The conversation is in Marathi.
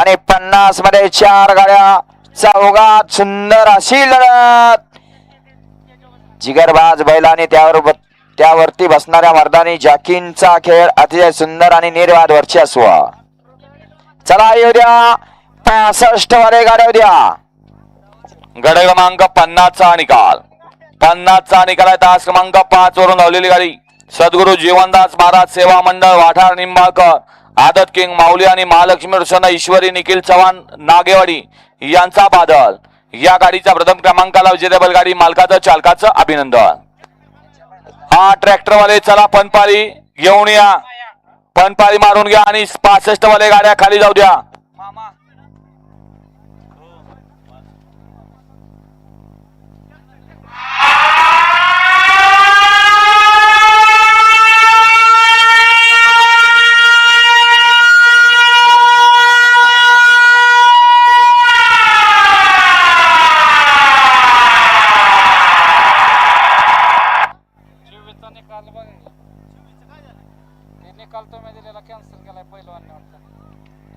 आणि 50 मध्ये 4 गाड्या चौघात सुंदर अशी लढत जिगरबाज बैलाने त्यावरती बसणाऱ्या मर्दानी जॅकिनचा खेळ अतिशय सुंदर आणि निर्वाद वर्चस्व. चला येऊ द्या 65 वाले गाड्या येऊ द्या. गड क्रमांक 50 चा निकाल. 50 चा निकाल आहे. तास क्रमांक 5 वरून लावलेली गाडी सद्गुरु जीवनदास महाराज सेवा मंडळ वाठार निंबाळकर आदत किंग माऊली आणि महालक्ष्मी प्रसन्न ईश्वरी निखिल चव्हाण नागेवाडी यांचा बादल. या गाडीचा प्रथम क्रमांकाला विजेतेबल गाडी मालकाचं चालकाचं अभिनंदन. हा ट्रॅक्टर वाले चला पनपारी घेऊन या. पनपारी मारून घ्या आणि 65 वाले गाड्या खाली जाऊ द्या. निकाल तो मी दिलेला कॅन्सल केलाय पहिलवान.